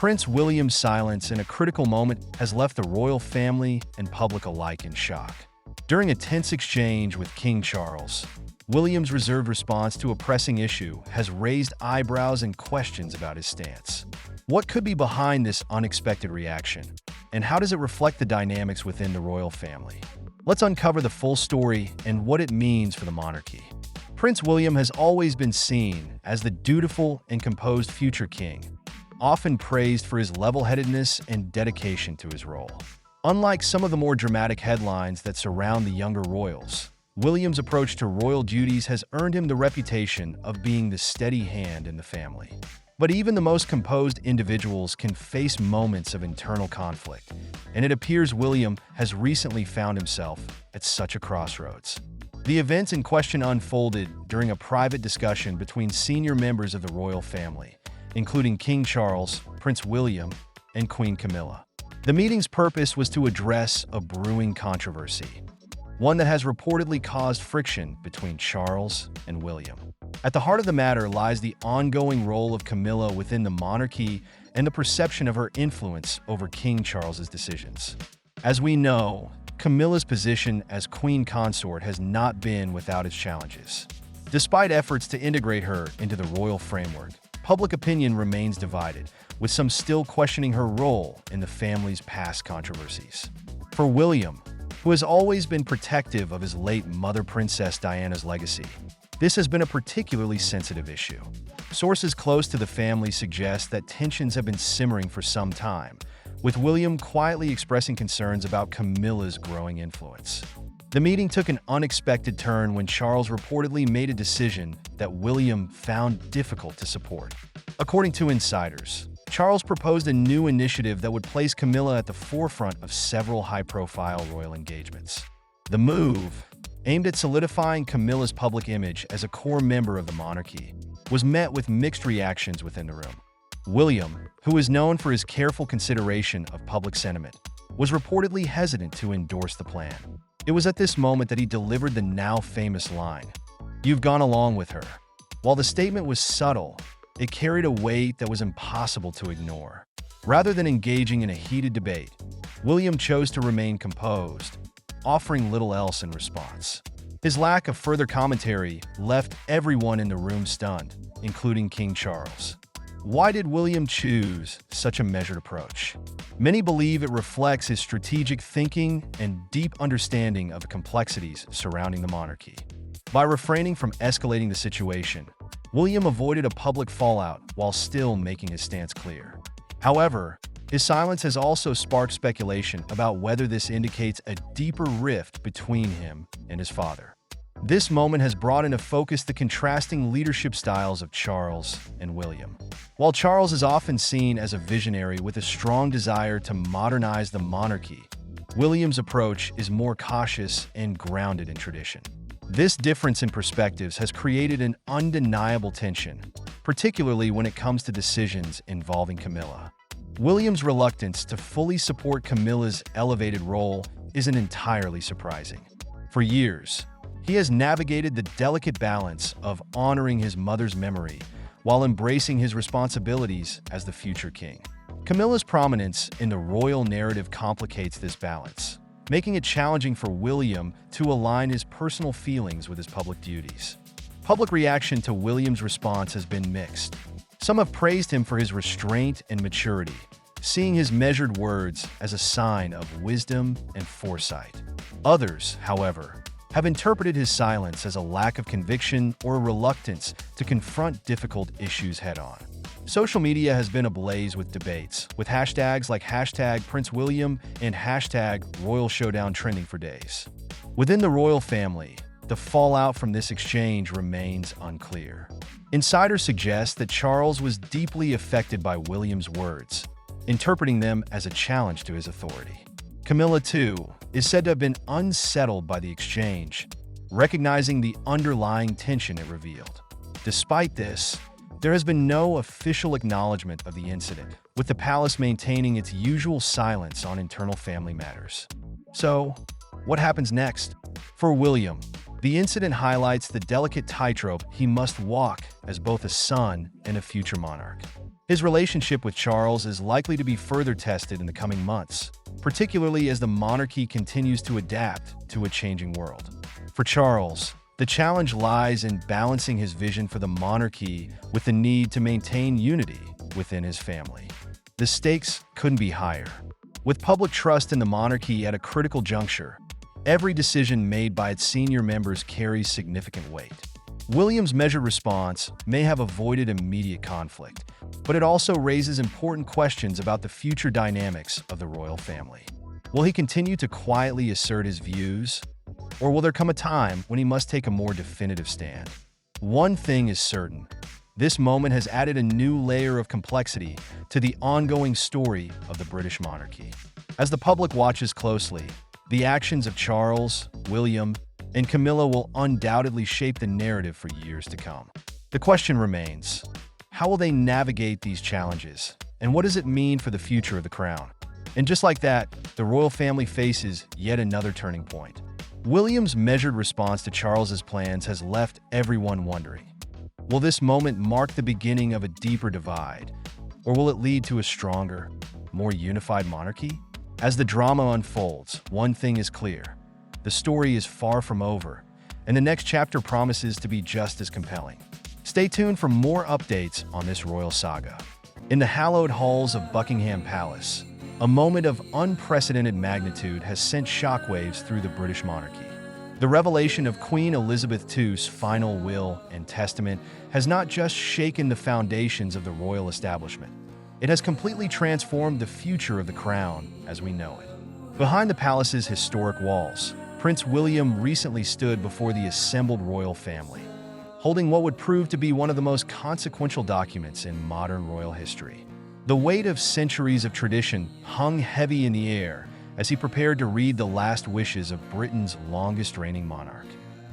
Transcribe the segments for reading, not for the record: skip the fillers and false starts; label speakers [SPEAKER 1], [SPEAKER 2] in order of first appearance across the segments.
[SPEAKER 1] Prince William's silence in a critical moment has left the royal family and public alike in shock. During a tense exchange with King Charles, William's reserved response to a pressing issue has raised eyebrows and questions about his stance. What could be behind this unexpected reaction, and how does it reflect the dynamics within the royal family? Let's uncover the full story and what it means for the monarchy. Prince William has always been seen as the dutiful and composed future king, often praised for his level-headedness and dedication to his role. Unlike some of the more dramatic headlines that surround the younger royals, William's approach to royal duties has earned him the reputation of being the steady hand in the family. But even the most composed individuals can face moments of internal conflict, and it appears William has recently found himself at such a crossroads. The events in question unfolded during a private discussion between senior members of the royal family, including King Charles, Prince William, and Queen Camilla. The meeting's purpose was to address a brewing controversy, one that has reportedly caused friction between Charles and William. At the heart of the matter lies the ongoing role of Camilla within the monarchy and the perception of her influence over King Charles's decisions. As we know, Camilla's position as queen consort has not been without its challenges. Despite efforts to integrate her into the royal framework, public opinion remains divided, with some still questioning her role in the family's past controversies. For William, who has always been protective of his late mother Princess Diana's legacy, this has been a particularly sensitive issue. Sources close to the family suggest that tensions have been simmering for some time, with William quietly expressing concerns about Camilla's growing influence. The meeting took an unexpected turn when Charles reportedly made a decision that William found difficult to support. According to insiders, Charles proposed a new initiative that would place Camilla at the forefront of several high-profile royal engagements. The move, aimed at solidifying Camilla's public image as a core member of the monarchy, was met with mixed reactions within the room. William, who is known for his careful consideration of public sentiment, was reportedly hesitant to endorse the plan. It was at this moment that he delivered the now famous line, "You've gone along with her." While the statement was subtle, it carried a weight that was impossible to ignore. Rather than engaging in a heated debate, William chose to remain composed, offering little else in response. His lack of further commentary left everyone in the room stunned, including King Charles. Why did William choose such a measured approach? Many believe it reflects his strategic thinking and deep understanding of the complexities surrounding the monarchy. By refraining from escalating the situation, William avoided a public fallout while still making his stance clear. However, his silence has also sparked speculation about whether this indicates a deeper rift between him and his father. This moment has brought into focus the contrasting leadership styles of Charles and William. While Charles is often seen as a visionary with a strong desire to modernize the monarchy, William's approach is more cautious and grounded in tradition. This difference in perspectives has created an undeniable tension, particularly when it comes to decisions involving Camilla. William's reluctance to fully support Camilla's elevated role isn't entirely surprising. For years, he has navigated the delicate balance of honoring his mother's memory while embracing his responsibilities as the future king. Camilla's prominence in the royal narrative complicates this balance, making it challenging for William to align his personal feelings with his public duties. Public reaction to William's response has been mixed. Some have praised him for his restraint and maturity, seeing his measured words as a sign of wisdom and foresight. Others, however, have interpreted his silence as a lack of conviction or a reluctance to confront difficult issues head-on. Social media has been ablaze with debates, with hashtags like #PrinceWilliam and #RoyalShowdown trending for days. Within the royal family, the fallout from this exchange remains unclear. Insiders suggest that Charles was deeply affected by William's words, interpreting them as a challenge to his authority. Camilla, too, is said to have been unsettled by the exchange, recognizing the underlying tension it revealed. Despite this, there has been no official acknowledgement of the incident, with the palace maintaining its usual silence on internal family matters. So, what happens next? For William, the incident highlights the delicate tightrope he must walk as both a son and a future monarch. His relationship with Charles is likely to be further tested in the coming months, particularly as the monarchy continues to adapt to a changing world. For Charles, the challenge lies in balancing his vision for the monarchy with the need to maintain unity within his family. The stakes couldn't be higher. With public trust in the monarchy at a critical juncture, every decision made by its senior members carries significant weight. William's measured response may have avoided immediate conflict, but it also raises important questions about the future dynamics of the royal family. Will he continue to quietly assert his views, or will there come a time when he must take a more definitive stand? One thing is certain. This moment has added a new layer of complexity to the ongoing story of the British monarchy. As the public watches closely, the actions of Charles, William, and Camilla will undoubtedly shape the narrative for years to come. The question remains, how will they navigate these challenges, and what does it mean for the future of the crown? And just like that, the royal family faces yet another turning point. William's measured response to Charles's plans has left everyone wondering. Will this moment mark the beginning of a deeper divide, or will it lead to a stronger, more unified monarchy? As the drama unfolds, one thing is clear. The story is far from over, and the next chapter promises to be just as compelling. Stay tuned for more updates on this royal saga. In the hallowed halls of Buckingham Palace, a moment of unprecedented magnitude has sent shockwaves through the British monarchy. The revelation of Queen Elizabeth II's final will and testament has not just shaken the foundations of the royal establishment, it has completely transformed the future of the crown as we know it. Behind the palace's historic walls, Prince William recently stood before the assembled royal family, holding what would prove to be one of the most consequential documents in modern royal history. The weight of centuries of tradition hung heavy in the air as he prepared to read the last wishes of Britain's longest-reigning monarch.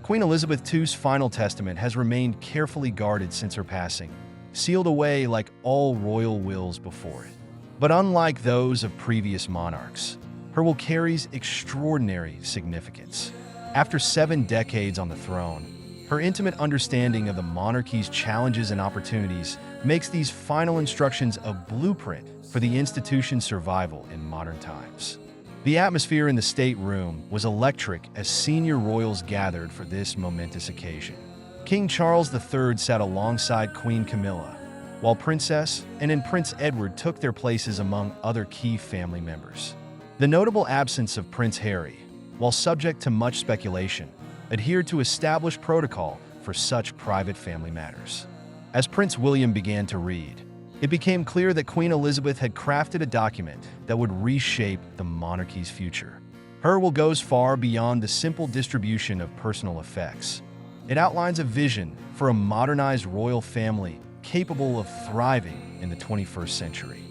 [SPEAKER 1] Queen Elizabeth II's final testament has remained carefully guarded since her passing, sealed away like all royal wills before it. But unlike those of previous monarchs, her will carries extraordinary significance. After 7 decades on the throne, her intimate understanding of the monarchy's challenges and opportunities makes these final instructions a blueprint for the institution's survival in modern times. The atmosphere in the state room was electric as senior royals gathered for this momentous occasion. King Charles III sat alongside Queen Camilla, while Princess and Prince Edward took their places among other key family members. The notable absence of Prince Harry, while subject to much speculation, adhered to established protocol for such private family matters. As Prince William began to read, it became clear that Queen Elizabeth had crafted a document that would reshape the monarchy's future. Her will goes far beyond the simple distribution of personal effects. It outlines a vision for a modernized royal family capable of thriving in the 21st century.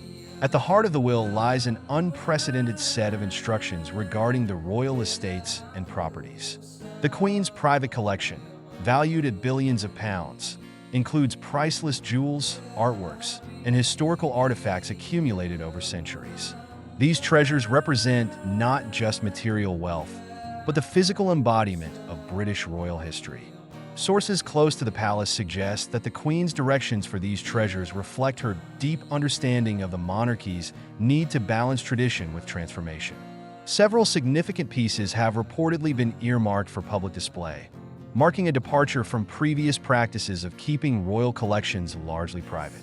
[SPEAKER 1] At the heart of the will lies an unprecedented set of instructions regarding the royal estates and properties. The Queen's private collection, valued at billions of pounds, includes priceless jewels, artworks, and historical artifacts accumulated over centuries. These treasures represent not just material wealth, but the physical embodiment of British royal history. Sources close to the palace suggest that the Queen's directions for these treasures reflect her deep understanding of the monarchy's need to balance tradition with transformation. Several significant pieces have reportedly been earmarked for public display, marking a departure from previous practices of keeping royal collections largely private.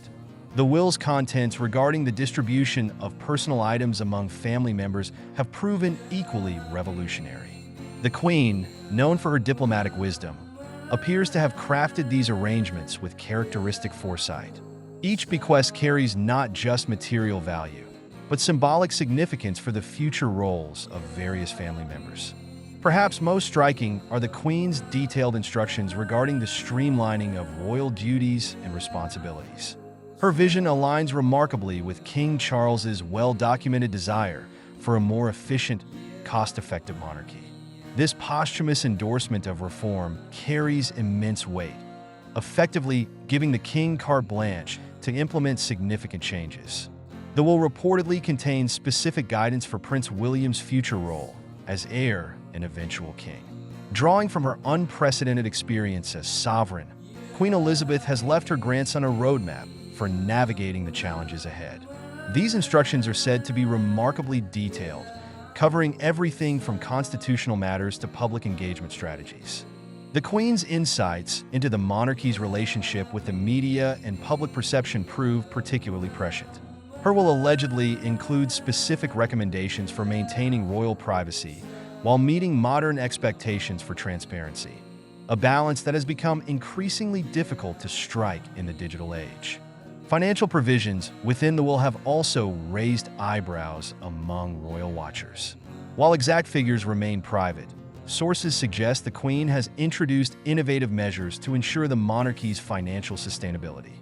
[SPEAKER 1] The will's contents regarding the distribution of personal items among family members have proven equally revolutionary. The Queen, known for her diplomatic wisdom, appears to have crafted these arrangements with characteristic foresight. Each bequest carries not just material value, but symbolic significance for the future roles of various family members. Perhaps most striking are the Queen's detailed instructions regarding the streamlining of royal duties and responsibilities. Her vision aligns remarkably with King Charles's well-documented desire for a more efficient, cost-effective monarchy. This posthumous endorsement of reform carries immense weight, effectively giving the king carte blanche to implement significant changes. The will reportedly contains specific guidance for Prince William's future role as heir and eventual king. Drawing from her unprecedented experience as sovereign, Queen Elizabeth has left her grandson a roadmap for navigating the challenges ahead. These instructions are said to be remarkably detailed, covering everything from constitutional matters to public engagement strategies. The Queen's insights into the monarchy's relationship with the media and public perception prove particularly prescient. Her will allegedly include specific recommendations for maintaining royal privacy while meeting modern expectations for transparency, a balance that has become increasingly difficult to strike in the digital age. Financial provisions within the will have also raised eyebrows among royal watchers. While exact figures remain private, sources suggest the Queen has introduced innovative measures to ensure the monarchy's financial sustainability.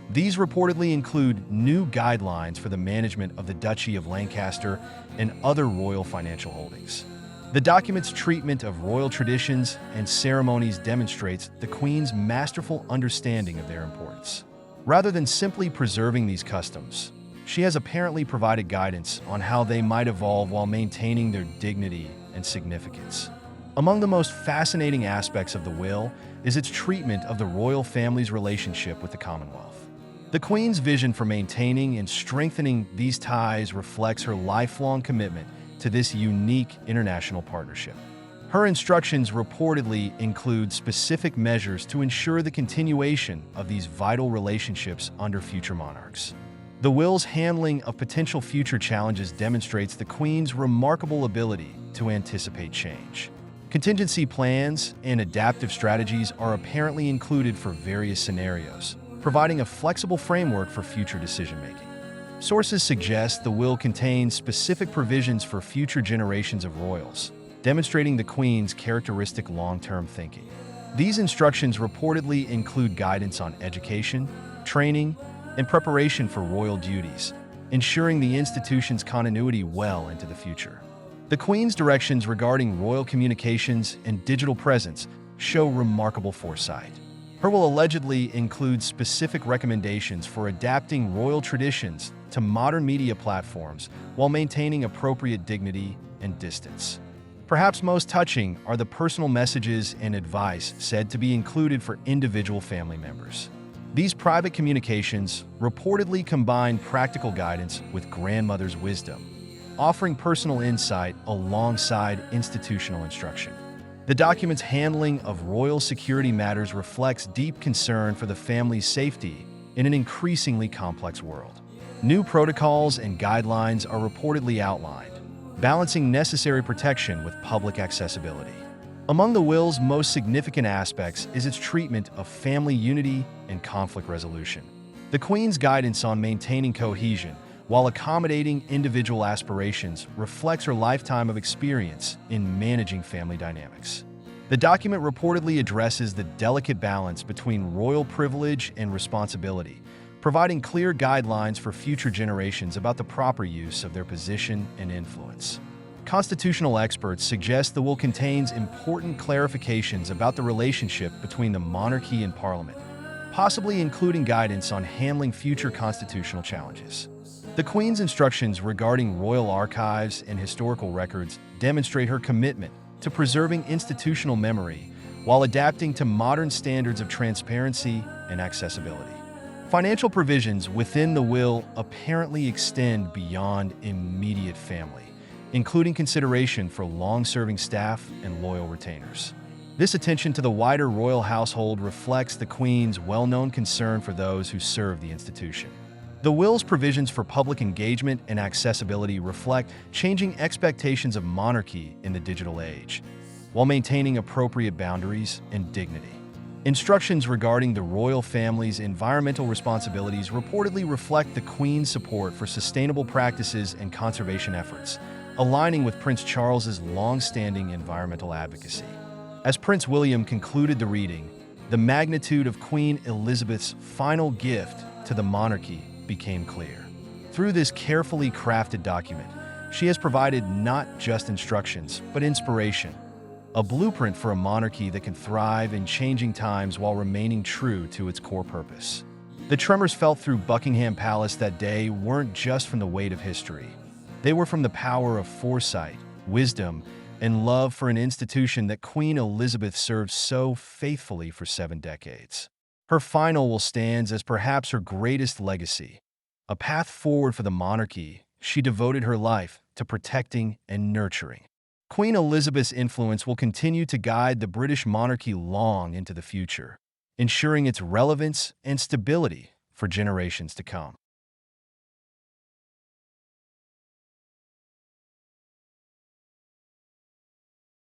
[SPEAKER 1] These reportedly include new guidelines for the management of the Duchy of Lancaster and other royal financial holdings. The document's treatment of royal traditions and ceremonies demonstrates the Queen's masterful understanding of their importance. Rather than simply preserving these customs, she has apparently provided guidance on how they might evolve while maintaining their dignity and significance. Among the most fascinating aspects of the will is its treatment of the royal family's relationship with the Commonwealth. The Queen's vision for maintaining and strengthening these ties reflects her lifelong commitment to this unique international partnership. Her instructions reportedly include specific measures to ensure the continuation of these vital relationships under future monarchs. The will's handling of potential future challenges demonstrates the Queen's remarkable ability to anticipate change. Contingency plans and adaptive strategies are apparently included for various scenarios, providing a flexible framework for future decision-making. Sources suggest the will contains specific provisions for future generations of royals, demonstrating the Queen's characteristic long-term thinking. These instructions reportedly include guidance on education, training, and preparation for royal duties, ensuring the institution's continuity well into the future. The Queen's directions regarding royal communications and digital presence show remarkable foresight. Her will allegedly include specific recommendations for adapting royal traditions to modern media platforms while maintaining appropriate dignity and distance. Perhaps most touching are the personal messages and advice said to be included for individual family members. These private communications reportedly combine practical guidance with grandmother's wisdom, offering personal insight alongside institutional instruction. The document's handling of royal security matters reflects deep concern for the family's safety in an increasingly complex world. New protocols and guidelines are reportedly outlined, balancing necessary protection with public accessibility. Among the will's most significant aspects is its treatment of family unity and conflict resolution. The Queen's guidance on maintaining cohesion while accommodating individual aspirations reflects her lifetime of experience in managing family dynamics. The document reportedly addresses the delicate balance between royal privilege and responsibility, providing clear guidelines for future generations about the proper use of their position and influence. Constitutional experts suggest the will contains important clarifications about the relationship between the monarchy and Parliament, possibly including guidance on handling future constitutional challenges. The Queen's instructions regarding royal archives and historical records demonstrate her commitment to preserving institutional memory while adapting to modern standards of transparency and accessibility. Financial provisions within the will apparently extend beyond immediate family, including consideration for long-serving staff and loyal retainers. This attention to the wider royal household reflects the Queen's well-known concern for those who serve the institution. The will's provisions for public engagement and accessibility reflect changing expectations of monarchy in the digital age, while maintaining appropriate boundaries and dignity. Instructions regarding the royal family's environmental responsibilities reportedly reflect the Queen's support for sustainable practices and conservation efforts, aligning with Prince Charles's long-standing environmental advocacy. As Prince William concluded the reading, the magnitude of Queen Elizabeth's final gift to the monarchy became clear. Through this carefully crafted document, she has provided not just instructions, but inspiration, a blueprint for a monarchy that can thrive in changing times while remaining true to its core purpose. The tremors felt through Buckingham Palace that day weren't just from the weight of history. They were from the power of foresight, wisdom, and love for an institution that Queen Elizabeth served so faithfully for 7 decades. Her final will stand as perhaps her greatest legacy, a path forward for the monarchy she devoted her life to protecting and nurturing. Queen Elizabeth's influence will continue to guide the British monarchy long into the future, ensuring its relevance and stability for generations to come.